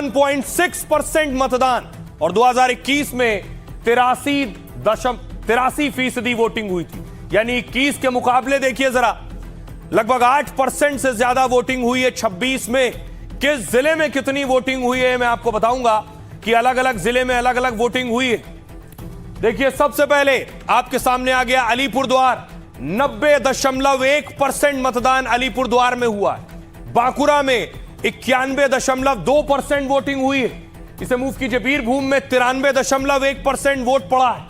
91.6% मतदान और 2021 में 83% वोटिंग हुई थी। यानी 21 के मुकाबले देखिए जरा, लगभग 8% से ज्यादा वोटिंग हुई है 26 में। किस जिले में कितनी वोटिंग हुई है मैं आपको बताऊंगा कि अलग अलग जिले में अलग अलग वोटिंग हुई है। देखिए सबसे पहले आपके सामने आ गया अलीपुरद्वार, 90.1% मतदान अलीपुरद्वार में हुआ है। बांकुरा में 91.2% वोटिंग हुई है। इसे मूव कीजिए, बीरभूम में 93.1% वोट पड़ा है।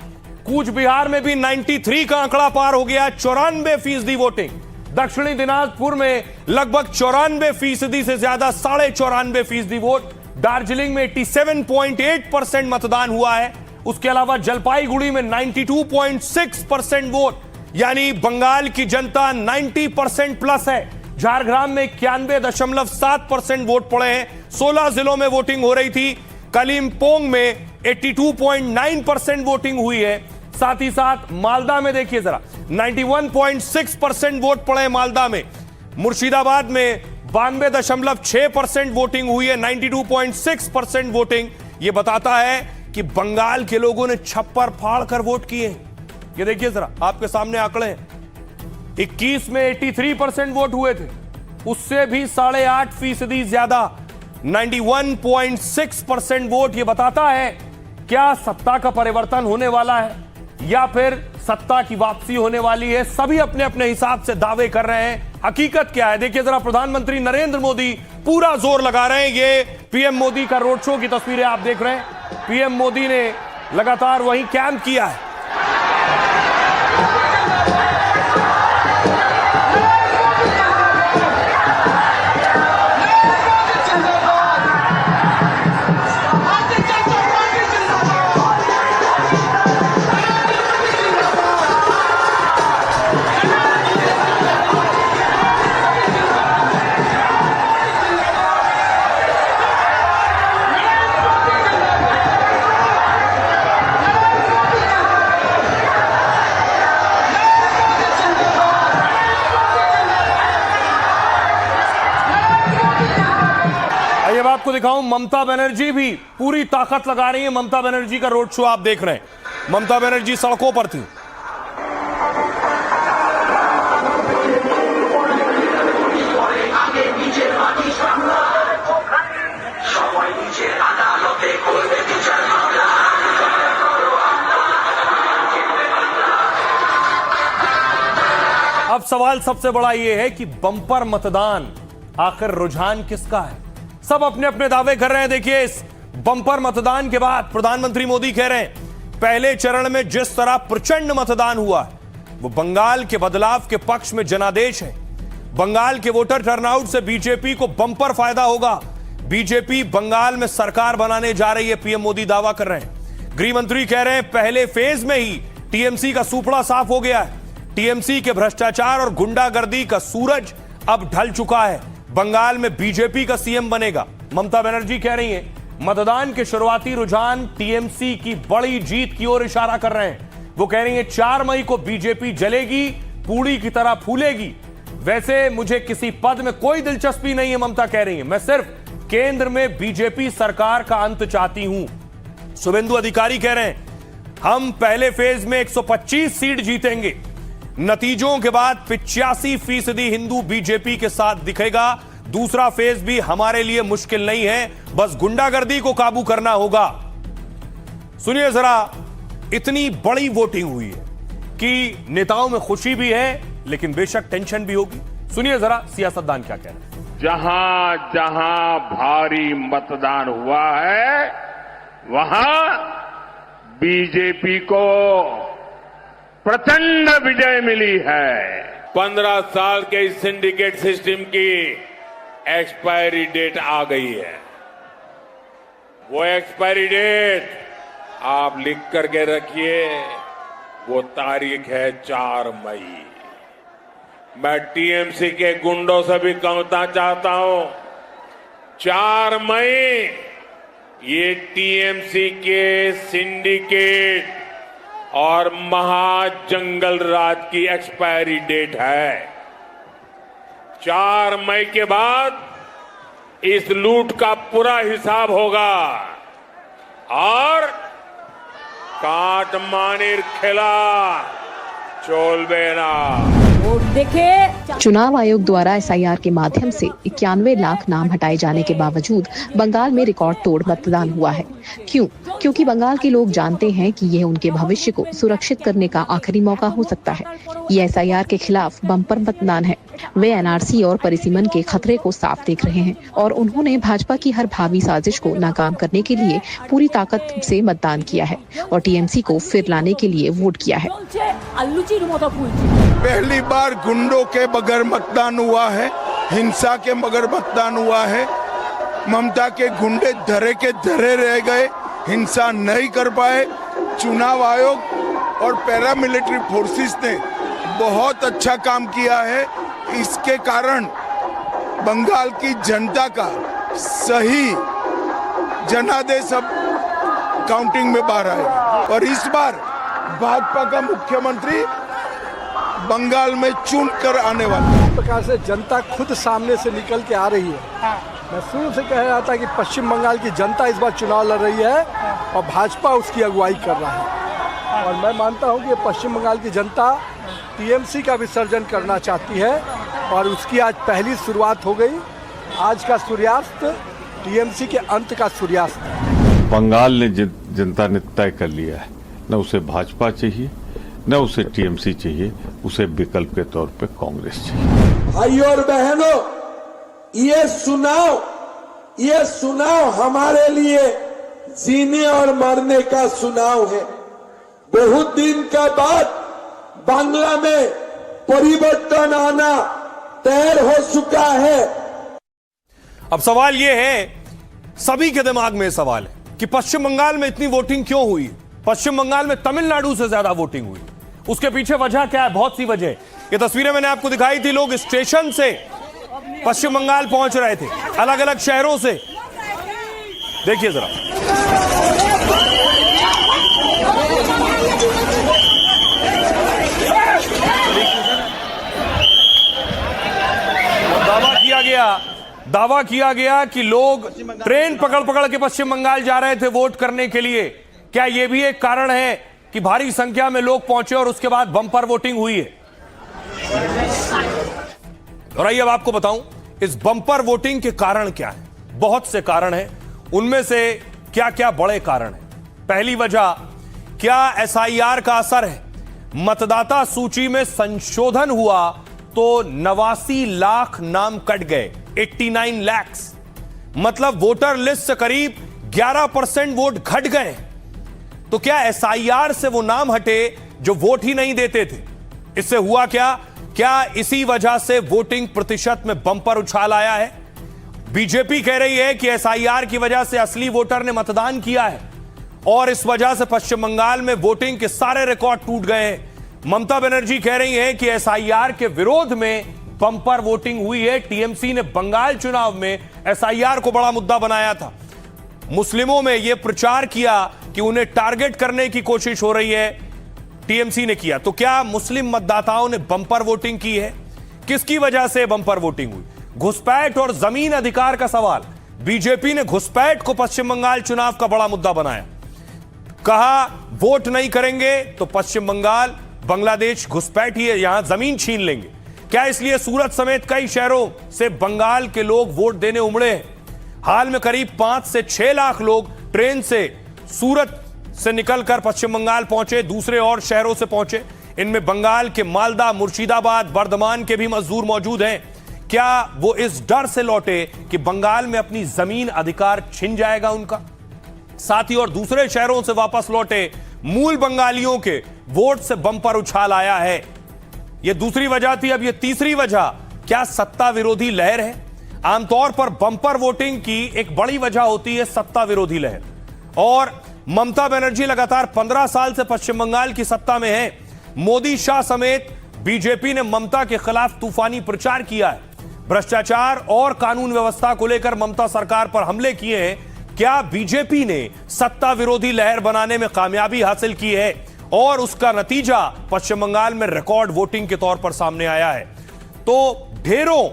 कूच बिहार में भी 93 का आंकड़ा पार हो गया, 94% वोटिंग। दक्षिणी दिनाजपुर में लगभग 94% से ज्यादा, 94.5% वोट। दार्जिलिंग में 87.8% मतदान हुआ है। उसके अलावा जलपाईगुड़ी में 92.6% वोट, यानी बंगाल की जनता 90% प्लस है। झारग्राम में 91.7% वोट पड़े हैं। 16 जिलों में वोटिंग हो रही थी। कलिम्पोंग में 82.9% वोटिंग हुई है। साथ ही साथ मालदा में देखिए जरा, 91.6% वोट पड़े हैं मालदा में। मुर्शिदाबाद में 92.6% वोटिंग हुई है, 92.6% वोटिंग। यह बताता है कि बंगाल के लोगों ने छप्पर फाड़ कर वोट किए। ये देखिए जरा, आपके सामने आंकड़े हैं। 21 में 83% वोट हुए थे, उससे भी 8.5% ज्यादा, 91.6% वोट। यह बताता है क्या सत्ता का परिवर्तन होने वाला है या फिर सत्ता की वापसी होने वाली है। सभी अपने अपने हिसाब से दावे कर रहे हैं। हकीकत क्या है देखिए जरा, प्रधानमंत्री नरेंद्र मोदी पूरा जोर लगा रहे हैं। ये पीएम मोदी का रोड शो की तस्वीरें आप देख रहे हैं। पीएम मोदी ने लगातार वहीं कैंप किया है। अब आपको दिखाऊं, ममता बनर्जी भी पूरी ताकत लगा रही है। ममता बनर्जी का रोड शो आप देख रहे हैं। ममता बनर्जी सड़कों पर थी। अब सवाल सबसे बड़ा यह है कि बंपर मतदान आखिर रुझान किसका है। सब अपने अपने दावे कर रहे हैं। देखिए इस बंपर मतदान के बाद प्रधानमंत्री मोदी कह रहे हैं पहले चरण में जिस तरह प्रचंड मतदान हुआ वो बंगाल के बदलाव के पक्ष में जनादेश है। बंगाल के वोटर टर्नआउट से बीजेपी को बंपर फायदा होगा। बीजेपी बंगाल में सरकार बनाने जा रही है, पीएम मोदी दावा कर रहे हैं। गृह मंत्री कह रहे हैं पहले फेज में ही टीएमसी का सूपड़ा साफ हो गया है। टीएमसी के भ्रष्टाचार और गुंडागर्दी का सूरज अब ढल चुका है। बंगाल में बीजेपी का सीएम बनेगा। ममता बनर्जी कह रही हैं मतदान के शुरुआती रुझान टीएमसी की बड़ी जीत की ओर इशारा कर रहे हैं। वो कह रही हैं 4 मई को बीजेपी जलेगी, पूड़ी की तरह फूलेगी। वैसे मुझे किसी पद में कोई दिलचस्पी नहीं है, ममता कह रही हैं। मैं सिर्फ केंद्र में बीजेपी सरकार का अंत चाहती हूं। शुभेंदु अधिकारी कह रहे हैं हम पहले फेज में 125 सीट जीतेंगे। नतीजों के बाद 85% हिंदू बीजेपी के साथ दिखेगा। दूसरा फेज भी हमारे लिए मुश्किल नहीं है, बस गुंडागर्दी को काबू करना होगा। सुनिए जरा, इतनी बड़ी वोटिंग हुई है कि नेताओं में खुशी भी है लेकिन बेशक टेंशन भी होगी। सुनिए जरा सियासतदान क्या कह रहे हैं। जहां जहां भारी मतदान हुआ है वहां बीजेपी को प्रचंड विजय मिली है। 15 साल के इस सिंडिकेट सिस्टम की एक्सपायरी डेट आ गई है। वो एक्सपायरी डेट आप लिख करके रखिए, वो तारीख है 4 मई। मैं टीएमसी के गुंडों से भी कहना चाहता हूं 4 मई ये टीएमसी के सिंडिकेट और महाजंगल राज की एक्सपायरी डेट है। 4 मई के बाद इस लूट का पूरा हिसाब होगा और काटमानिर खेला चोलबेना। चुनाव आयोग द्वारा एसआईआर के माध्यम से 91 लाख नाम हटाए जाने के बावजूद बंगाल में रिकॉर्ड तोड़ मतदान हुआ है। क्यों? क्योंकि बंगाल के लोग जानते हैं कि यह उनके भविष्य को सुरक्षित करने का आखिरी मौका हो सकता है। ये एसआईआर के खिलाफ बम्पर मतदान है। वे एनआरसी और परिसीमन के खतरे को साफ देख रहे हैं और उन्होंने भाजपा की हर भावी साजिश को नाकाम करने के लिए पूरी ताकत से मतदान किया है और टीएमसी को फिर लाने के लिए वोट किया है। पहली बार गुंडों के बगैर मतदान हुआ है, हिंसा के बगैर मतदान हुआ है। ममता के गुंडे धरे के धरे रह गए, हिंसा नहीं कर पाए। चुनाव आयोग और पैरामिलिट्री फोर्सेस ने बहुत अच्छा काम किया है। इसके कारण बंगाल की जनता का सही जनादेश अब काउंटिंग में बाहर आएगा और इस बार भाजपा का मुख्यमंत्री बंगाल में चुन कर आने वाला है। इस प्रकार से जनता खुद सामने से निकल के आ रही है। मैं शुरू से कह रहा था कि पश्चिम बंगाल की जनता इस बार चुनाव लड़ रही है और भाजपा उसकी अगुवाई कर रहा है और मैं मानता हूं कि पश्चिम बंगाल की जनता टीएमसी का विसर्जन करना चाहती है और उसकी आज पहली शुरुआत हो गई। आज का सूर्यास्त टीएमसी के अंत का सूर्यास्त है। बंगाल ने जनता ने तय कर लिया है, न उसे भाजपा चाहिए न उसे टीएमसी चाहिए, उसे विकल्प के तौर पे कांग्रेस चाहिए। भाइयों और बहनों, ये चुनाव हमारे लिए जीने और मरने का चुनाव है। बहुत दिन के बाद बांग्ला में परिवर्तन आना तैयार हो चुका है। अब सवाल यह है, सभी के दिमाग में सवाल है कि पश्चिम बंगाल में इतनी वोटिंग क्यों हुई? पश्चिम बंगाल में तमिलनाडु से ज्यादा वोटिंग हुई। उसके पीछे वजह क्या है? बहुत सी वजह। ये तस्वीरें मैंने आपको दिखाई थी, लोग स्टेशन से पश्चिम बंगाल पहुंच रहे थे, अलग अलग शहरों से। देखिए जरा, दावा किया गया कि लोग ट्रेन पकड़ पकड़ के पश्चिम बंगाल जा रहे थे वोट करने के लिए। क्या यह भी एक कारण है कि भारी संख्या में लोग पहुंचे और उसके बाद बम्पर वोटिंग हुई है? और आइए अब आपको बताऊं इस बम्पर वोटिंग के कारण क्या है। बहुत से कारण हैं, उनमें से क्या क्या बड़े कारण हैं। पहली वजह, क्या एसआईआर का असर है? मतदाता सूची में संशोधन हुआ तो 89 लाख नाम कट गए, 89 लाख। मतलब वोटर लिस्ट से करीब 11% वोट घट गए। तो क्या एसआईआर से वो नाम हटे जो वोट ही नहीं देते थे? इससे हुआ क्या? क्या इसी वजह से वोटिंग प्रतिशत में बम्पर उछाल आया है? बीजेपी कह रही है कि एसआईआर की वजह से असली वोटर ने मतदान किया है और इस वजह से पश्चिम बंगाल में वोटिंग के सारे रिकॉर्ड टूट गए हैं। ममता बनर्जी कह रही है कि एसआईआर के विरोध में बम्पर वोटिंग हुई है। टीएमसी ने बंगाल चुनाव में एसआईआर को बड़ा मुद्दा बनाया था। मुस्लिमों में यह प्रचार किया कि उन्हें टारगेट करने की कोशिश हो रही है, टीएमसी ने किया। तो क्या मुस्लिम मतदाताओं ने बम्पर वोटिंग की है? किसकी वजह से बम्पर वोटिंग हुई? घुसपैठ और जमीन अधिकार का सवाल। बीजेपी ने घुसपैठ को पश्चिम बंगाल चुनाव का बड़ा मुद्दा बनाया। कहा वोट नहीं करेंगे तो पश्चिम बंगाल बांग्लादेश घुसपैठ ही है, यहां जमीन छीन लेंगे। क्या इसलिए सूरत समेत कई शहरों से बंगाल के लोग वोट देने उमड़े हैं? हाल में करीब 5 से 6 लाख लोग ट्रेन से सूरत से निकलकर पश्चिम बंगाल पहुंचे, दूसरे और शहरों से पहुंचे। इनमें बंगाल के मालदा, मुर्शिदाबाद, बर्धमान के भी मजदूर मौजूद हैं। क्या वो इस डर से लौटे कि बंगाल में अपनी जमीन अधिकार छिन जाएगा उनका? साथ ही और दूसरे शहरों से वापस लौटे मूल बंगालियों के वोट से बम्पर उछाल आया है। यह दूसरी वजह थी। अब यह तीसरी वजह, क्या सत्ता विरोधी लहर है? आमतौर पर बम्पर वोटिंग की एक बड़ी वजह होती है सत्ता विरोधी लहर, और ममता बनर्जी लगातार 15 साल से पश्चिम बंगाल की सत्ता में है। मोदी, शाह समेत बीजेपी ने ममता के खिलाफ तूफानी प्रचार किया है। भ्रष्टाचार और कानून व्यवस्था को लेकर ममता सरकार पर हमले किए हैं। क्या बीजेपी ने सत्ता विरोधी लहर बनाने में कामयाबी हासिल की है और उसका नतीजा पश्चिम बंगाल में रिकॉर्ड वोटिंग के तौर पर सामने आया है? तो ढेरों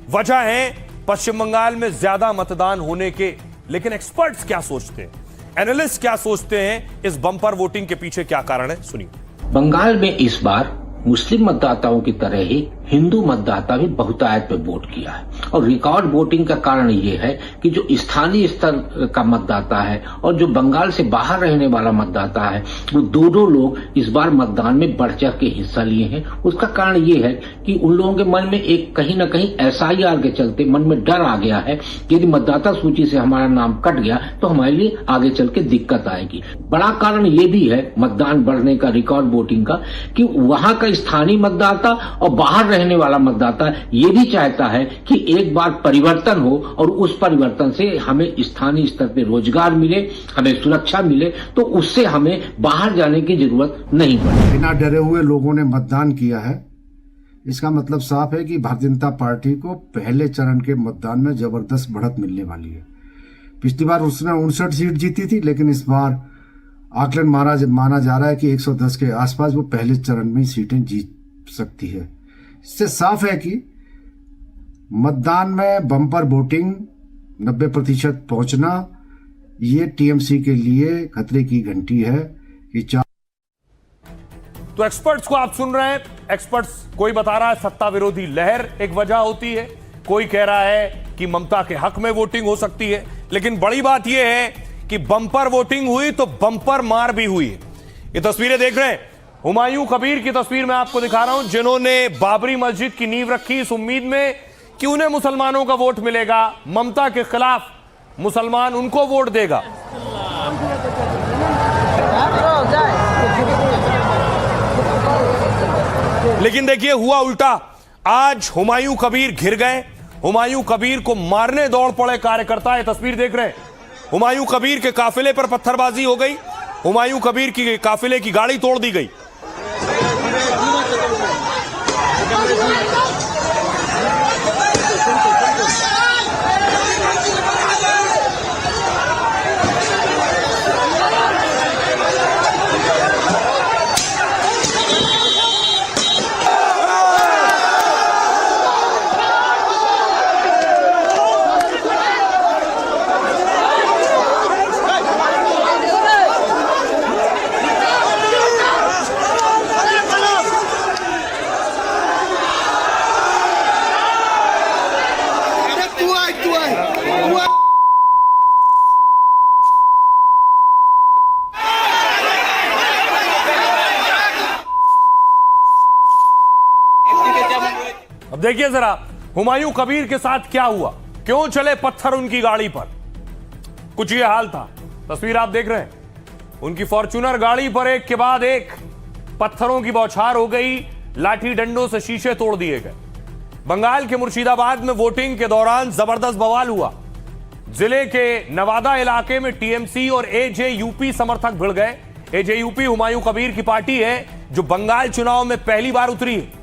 वजह हैं पश्चिम बंगाल में ज्यादा मतदान होने के, लेकिन एक्सपर्ट्स क्या सोचते हैं, एनालिस्ट क्या सोचते हैं, इस बम्पर वोटिंग के पीछे क्या कारण है, सुनिए। बंगाल में इस बार मुस्लिम मतदाताओं की तरह ही हिंदू मतदाता भी बहुतायत पे वोट किया है और रिकॉर्ड वोटिंग का कारण ये है कि जो स्थानीय स्तर का मतदाता है और जो बंगाल से बाहर रहने वाला मतदाता है, वो दोनों लोग इस बार मतदान में बढ़ चढ़ के हिस्सा लिए हैं। उसका कारण ये है कि उन लोगों के मन में एक कहीं न कहीं SIR के चलते मन में डर आ गया है कि यदि मतदाता सूची से हमारा नाम कट गया तो हमारे लिए आगे चल के दिक्कत आएगी। बड़ा कारण ये भी है मतदान बढ़ने का, रिकॉर्ड वोटिंग का, कि वहां का स्थानीय मतदाता और बाहर रहने वाला मतदाता ये भी चाहता है कि एक बार परिवर्तन हो और उस परिवर्तन से हमें स्थानीय स्तर पे रोजगार मिले, हमें सुरक्षा मिले, तो उससे हमें बाहर जाने की जरूरत नहीं पड़े। बिना डरे हुए लोगों ने मतदान किया है। इसका मतलब साफ है कि भारतीय जनता पार्टी को पहले चरण के मतदान में जबरदस्त बढ़त मिलने वाली है। पिछली बार उसने 59 सीट जीती थी, लेकिन इस बार आकलन माना जा रहा है कि 110 के आसपास वो पहले चरण में सीटें जीत सकती है। इससे साफ है कि मतदान में बम्पर वोटिंग 90% पहुंचना ये टीएमसी के लिए खतरे की घंटी है कि तो एक्सपर्ट्स को आप सुन रहे हैं। एक्सपर्ट्स कोई बता रहा है सत्ता विरोधी लहर एक वजह होती है, कोई कह रहा है कि ममता के हक में वोटिंग हो सकती है, लेकिन बड़ी बात यह है कि बम्पर वोटिंग हुई तो बम्पर मार भी हुई। ये तस्वीरें देख रहे हैं, हुमायूं कबीर की तस्वीर मैं आपको दिखा रहा हूं, जिन्होंने बाबरी मस्जिद की नींव रखी इस उम्मीद में कि उन्हें मुसलमानों का वोट मिलेगा, ममता के खिलाफ मुसलमान उनको वोट देगा। लेकिन देखिए हुआ उल्टा। आज हुमायूं कबीर घिर गए, हुमायूं कबीर को मारने दौड़ पड़े कार्यकर्ता। ये तस्वीर देख रहे हैं, हुमायूं कबीर के काफिले पर पत्थरबाजी हो गई, हुमायूं कबीर की काफिले की गाड़ी तोड़ दी गई। अब देखिए जरा हुमायूं कबीर के साथ क्या हुआ, क्यों चले पत्थर उनकी गाड़ी पर। कुछ ये हाल था, तस्वीर आप देख रहे हैं, उनकी फॉर्च्यूनर गाड़ी पर एक के बाद एक पत्थरों की बौछार हो गई, लाठी डंडों से शीशे तोड़ दिए गए। बंगाल के मुर्शिदाबाद में वोटिंग के दौरान जबरदस्त बवाल हुआ। जिले के नवादा इलाके में टीएमसी और एजेयूपी समर्थक भिड़ गए। एजेयूपी हुमायूं कबीर की पार्टी है जो बंगाल चुनाव में पहली बार उतरी है।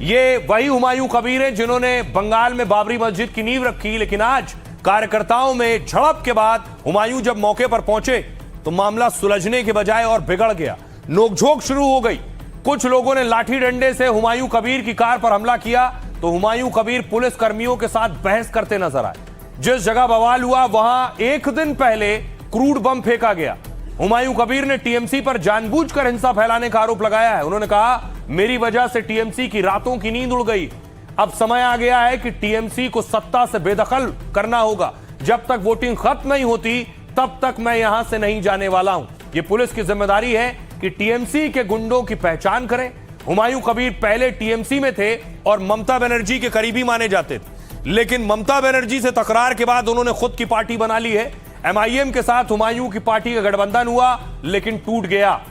ये वही हुमायूं कबीर है जिन्होंने बंगाल में बाबरी मस्जिद की नींव रखी, लेकिन आज कार्यकर्ताओं में झड़प के बाद हुमायूं जब मौके पर पहुंचे तो मामला सुलझने के बजाय और बिगड़ गया। नोकझोंक शुरू हो गई। कुछ लोगों ने लाठी डंडे से हुमायूं कबीर की कार पर हमला किया तो हुमायूं कबीर पुलिस कर्मियों के साथ बहस करते नजर आए। जिस जगह बवाल हुआ वहां एक दिन पहले क्रूड बम फेंका गया। हुमायूं कबीर ने टीएमसी पर जानबूझकर हिंसा फैलाने का आरोप लगाया है। उन्होंने कहा, मेरी वजह से टीएमसी की रातों की नींद उड़ गई। अब समय आ गया है कि टीएमसी को सत्ता से बेदखल करना होगा। जब तक वोटिंग खत्म नहीं होती तब तक मैं यहां से नहीं जाने वाला हूं। यह पुलिस की जिम्मेदारी है कि टीएमसी के गुंडों की पहचान करें। हुमायूं कबीर पहले टीएमसी में थे और ममता बनर्जी के करीबी माने जाते थे, लेकिन ममता बनर्जी से तकरार के बाद उन्होंने खुद की पार्टी बना ली है। एमआईएम के साथ हुमायूं की पार्टी का गठबंधन हुआ लेकिन टूट गया।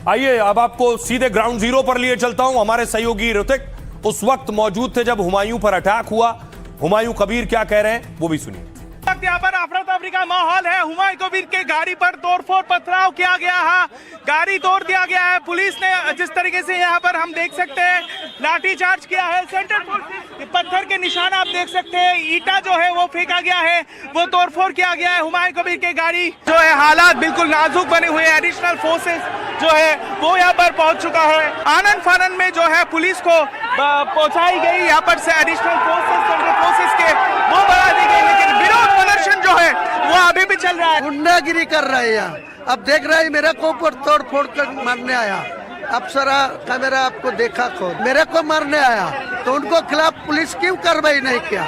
आइए अब आपको सीधे ग्राउंड जीरो पर लिए चलता हूं। हमारे सहयोगी ऋतिक उस वक्त मौजूद थे जब हुमायूं पर अटैक हुआ। हुमायूं कबीर क्या कह रहे हैं वो भी सुनिए। यहाँ पर अफरा तफरी का माहौल है। हुमायूं कबीर के गाड़ी पर तोड़फोड़ पथराव किया गया है, गाड़ी तोड़ दिया गया है। पुलिस ने जिस तरीके से यहाँ पर हम देख सकते हैं लाठीचार्ज किया है, सेंटर पत्थर के निशान आप देख सकते हैं, ईटा जो है वो फेंका गया है, वो तोड़फोड़ किया गया है। हुमायूं कबीर के गाड़ी जो है हालात बिल्कुल नाजुक बने हुए हैं। एडिशनल फोर्सेस जो है वो यहाँ पर पहुंच चुका है। आनन फानन में जो है पुलिस को पहुंचाई गई यहाँ पर से एडिशनल फोर्सेस, सेंट्रल फोर्सेस के जो है वो अभी भी चल रहा है। गुंडागिरी कर रहे हैं यहाँ। अब देख रहे हैं मेरे को ऊपर तोड़ फोड़ कर मारने आया। अप्सरा कैमरा आपको देखा कौन मेरे को मारने आया, तो उनको खिलाफ पुलिस क्यों कार्रवाई नहीं किया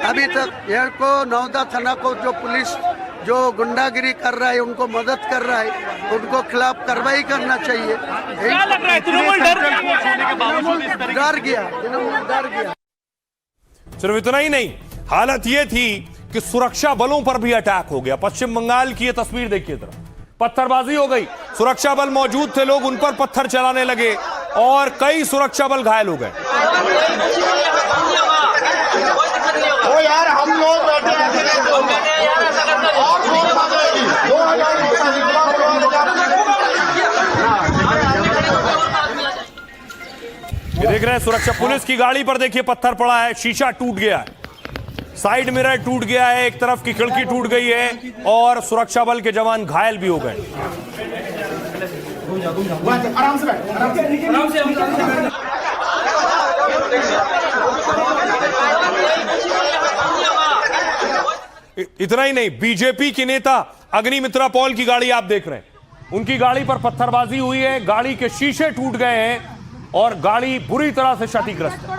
अभी तक? यहाँ को नौदा थाना को जो पुलिस जो गुंडागिरी कर रहा है, उनको मदद कर रहा है, उनको खिलाफ कार्रवाई करना चाहिए। क्या लग रहा है तृणमूल डर गया। सिर्फ इतना ही नहीं, हालत यह थी कि सुरक्षा बलों पर भी अटैक हो गया। पश्चिम बंगाल की यह तस्वीर देखिए जरा, पत्थरबाजी हो गई, सुरक्षा बल मौजूद थे, लोग उन पर पत्थर चलाने लगे और कई सुरक्षा बल घायल हो गए। ओ यार हम लोग बैठे ये देख रहे हैं सुरक्षा पुलिस की गाड़ी पर देखिए पत्थर पड़ा है, शीशा टूट गया है, साइड मिरर टूट गया है, एक तरफ की खिड़की टूट गई है और सुरक्षा बल के जवान घायल भी हो गए। आराम से इतना ही नहीं, बीजेपी के नेता अग्निमित्रा पॉल की गाड़ी आप देख रहे हैं, उनकी गाड़ी पर पत्थरबाजी हुई है, गाड़ी के शीशे टूट गए हैं और गाड़ी बुरी तरह से क्षतिग्रस्त है।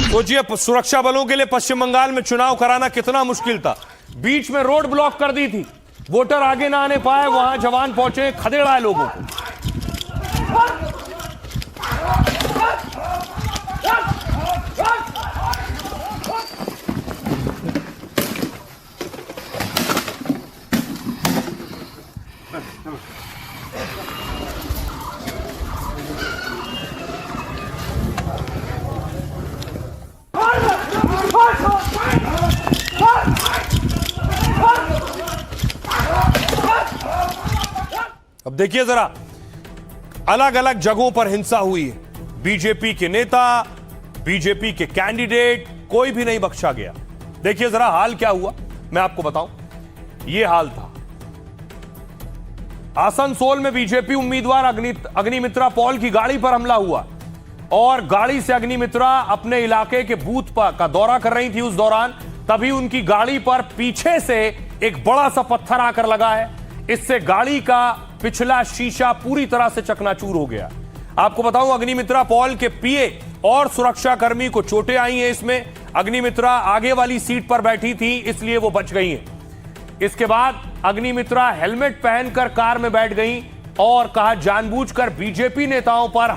सोचिए सुरक्षा बलों के लिए पश्चिम बंगाल में चुनाव कराना कितना मुश्किल था। बीच में रोड ब्लॉक कर दी थी, वोटर आगे ना आने पाए, वहां जवान पहुंचे, खदेड़ाए लोगों को। अब देखिए जरा, अलग अलग जगहों पर हिंसा हुई है। बीजेपी के नेता, बीजेपी के कैंडिडेट, कोई भी नहीं बख्शा गया। देखिए जरा हाल क्या हुआ, मैं आपको बताऊं। यह हाल था आसनसोल में, बीजेपी उम्मीदवार अग्निमित्रा पॉल की गाड़ी पर हमला हुआ और गाड़ी से अग्निमित्रा अपने इलाके के बूथ का दौरा कर रही थी। उस दौरान तभी उनकी गाड़ी पर पीछे से एक बड़ा सा पत्थर आकर लगा है, इससे गाड़ी का पिछला शीशा पूरी तरह से चकनाचूर हो गया। आपको बताऊं, अग्निमित्रा पॉल के पीए और सुरक्षा कर्मी को चोटें आई हैं। इसमें अग्निमित्रा आगे वाली सीट पर बैठी थी, इसलिए वो बच गई हैं। इसके बाद अग्निमित्रा हेलमेट पहनकर कार में बैठ गई और कहा जानबूझकर बीजेपी नेताओं पर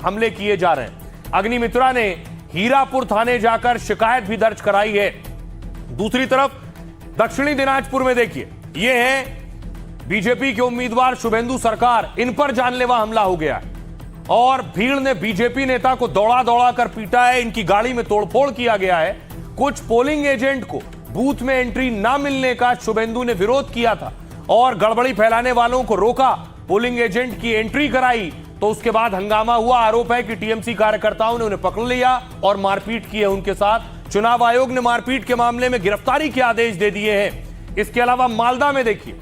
हमले किए जा रहे हैं। अग्निमित्रा ने हीरापुर थाने जाकर शिकायत भी दर्ज कराई है। दूसरी तरफ दक्षिणी दिनाजपुर में देखिए, ये है बीजेपी के उम्मीदवार शुभेंदु सरकार, इन पर जानलेवा हमला हो गया और भीड़ ने बीजेपी नेता को दौड़ा दौड़ा कर पीटा है। इनकी गाड़ी में तोड़फोड़ किया गया है। कुछ पोलिंग एजेंट को बूथ में एंट्री ना मिलने का शुभेंदु ने विरोध किया था और गड़बड़ी फैलाने वालों को रोका, पोलिंग एजेंट की एंट्री कराई, तो उसके बाद हंगामा हुआ। आरोप है कि टीएमसी कार्यकर्ताओं ने उन्हें पकड़ लिया और मारपीट की है उनके साथ। चुनाव आयोग ने मारपीट के मामले में गिरफ्तारी के आदेश दे दिए हैं। इसके अलावा मालदा में देखिए,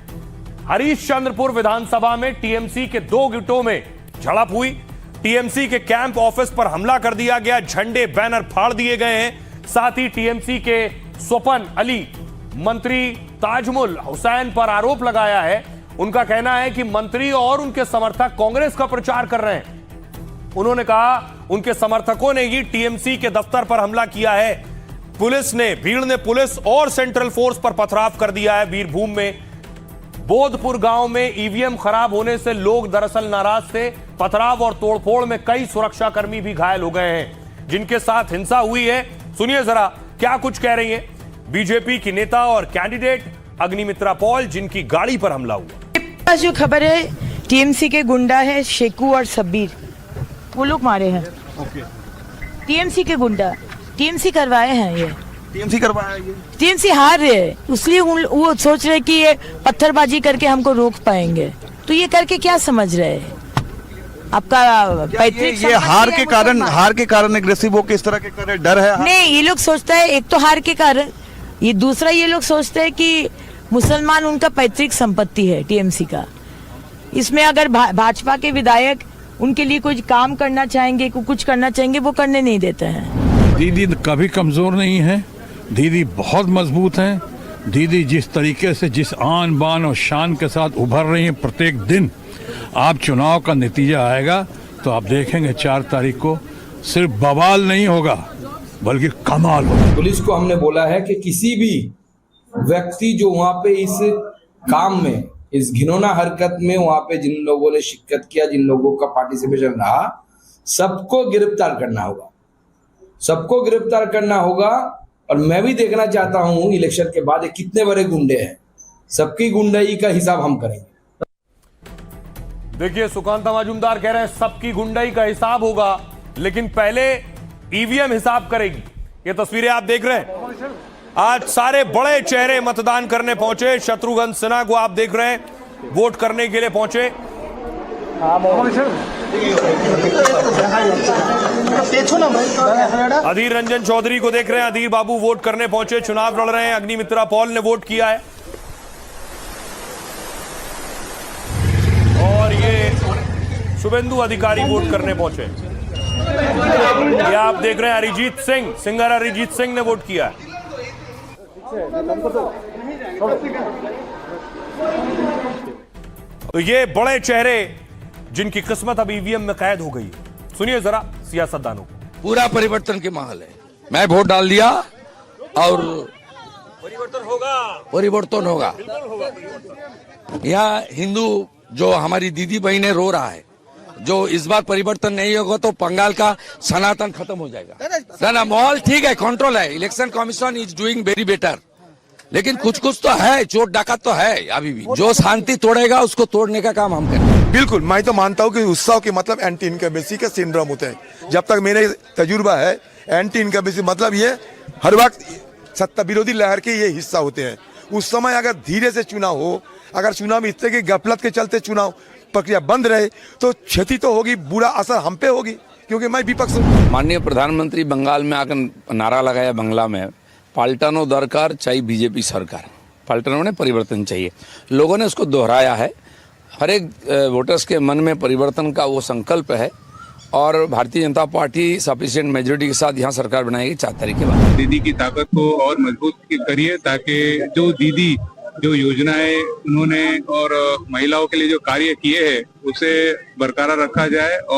हरीशचंद्रपुर विधानसभा में टीएमसी के 2 गुटों में झड़प हुई। टीएमसी के कैंप ऑफिस पर हमला कर दिया गया, झंडे बैनर फाड़ दिए गए हैं। साथ ही टीएमसी के स्वपन अली, मंत्री ताजमुल हुसैन पर आरोप लगाया है। उनका कहना है कि मंत्री और उनके समर्थक कांग्रेस का प्रचार कर रहे हैं। उन्होंने कहा उनके समर्थकों ने ही टीएमसी के दफ्तर पर हमला किया है। भीड़ ने पुलिस और सेंट्रल फोर्स पर पथराव कर दिया है। बीरभूम में बोधपुर गांव में ईवीएम खराब होने से लोग दरअसल नाराज थे। पथराव और तोड़फोड़ में कई सुरक्षा कर्मी भी घायल हो गए हैं जिनके साथ हिंसा हुई है। सुनिए जरा क्या कुछ कह रही है बीजेपी की नेता और कैंडिडेट अग्निमित्रा पॉल, जिनकी गाड़ी पर हमला हुआ। जो खबर है, टीएमसी के गुंडा है शेकू और सबीर, वो लोग मारे हैं। टीएमसी के गुंडा, टीएमसी करवाए हैं। ये टीएमसी करवाया है, टीएमसी हार रहे हैं, इसलिए वो सोच रहे कि ये पत्थरबाजी करके हमको रोक पाएंगे। तो ये करके क्या समझ रहे हैं? आपका पैतृक ये हार के कारण एग्रेसिव वो किस तरह के करे, डर है? नहीं, ये लोग सोचता है एक तो हार के कारण, ये दूसरा ये लोग सोचते हैं कि मुसलमान उनका पैतृक संपत्ति है टीएमसी का। इसमें अगर भाजपा के विधायक उनके लिए कुछ काम करना चाहेंगे, कुछ करना चाहेंगे, वो करने नहीं देते हैं। दीदी कभी कमजोर नहीं है, दीदी बहुत मजबूत है। दीदी जिस तरीके से, जिस आन बान और शान के साथ उभर रही है प्रत्येक दिन, आप चुनाव का नतीजा आएगा तो आप देखेंगे 4 तारीख को सिर्फ बवाल नहीं होगा बल्कि कमाल होगा। पुलिस को हमने बोला है कि किसी भी व्यक्ति जो वहाँ पे इस काम में, इस घिनौना हरकत में वहाँ पे जिन लोगों ने शिरकत किया, जिन लोगों का पार्टिसिपेशन रहा, सबको गिरफ्तार करना होगा, सबको गिरफ्तार करना होगा। और मैं भी देखना चाहता हूँ इलेक्शन के बाद ये कितने बड़े गुंडे हैं, सबकी गुंडाई का हिसाब हम करेंगे। देखिए, सुकांता मजूमदार कह रहे हैं सबकी गुंडाई का हिसाब होगा, लेकिन पहले ईवीएम हिसाब करेगी। ये तस्वीरें आप देख रहे हैं, आज सारे बड़े चेहरे मतदान करने पहुंचे। शत्रुघ्न सिन्हा को आप देख रहे हैं, वोट करने के लिए पहुंचे। अधीर रंजन चौधरी को देख रहे हैं, अधीर बाबू वोट करने पहुंचे, चुनाव लड़ रहे हैं। अग्निमित्रा पॉल ने वोट किया है और ये शुभेंदु अधिकारी वोट करने पहुंचे। ये आप देख रहे हैं अरिजीत सिंह, सिंगर अरिजीत सिंह ने वोट किया है। तो ये बड़े चेहरे जिनकी किस्मत अब ईवीएम में कैद हो गई। सुनिए जरा सियासतदानों को। पूरा परिवर्तन के माहौल है, मैं वोट डाल दिया और परिवर्तन होगा। यहाँ हिंदू जो हमारी दीदी बहनें रो रहा है, जो इस बार परिवर्तन नहीं होगा तो बंगाल का सनातन खत्म हो जाएगा। ना माहौल ठीक है, कंट्रोल है, election commission is doing very better, लेकिन कुछ तो है, चोट डाका तो है अभी भी। जो शांति तोड़ेगा उसको तोड़ने का काम हम करें। बिल्कुल, मैं तो मानता हूँ कि उत्सव के मतलब एंटी इनकम्बेंसी का सिंड्रोम होते हैं। जब तक मेरे तजुर्बा है, एंटी इनकम्बेंसी मतलब ये हर वक्त सत्ता विरोधी लहर के ये हिस्सा होते हैं। उस समय अगर धीरे से चुनाव हो, अगर चुनाव में इस तरह की गफलत के चलते चुनाव प्रक्रिया बंद रहे तो क्षति तो होगी, बुरा असर हम पे होगी, क्योंकि मैं विपक्ष हूँ। माननीय प्रधानमंत्री बंगाल में आकर नारा लगाया बंगला में, पाल्टानो दरकार चाहे बीजेपी सरकार, पाल्टानो ने परिवर्तन चाहिए। लोगों ने उसको दोहराया है, हर एक वोटर्स के मन में परिवर्तन का वो संकल्प है और Bharatiya Janata party sufficient majority के साथ यहाँ सरकार बनाएगी 4 तारीख के बाद। दीदी की ताकत को और मजबूत करिए ताकि जो दीदी जो योजनाएं उन्होंने और महिलाओं के लिए जो कार्य किए हैं उसे बरकरार रखा जाए।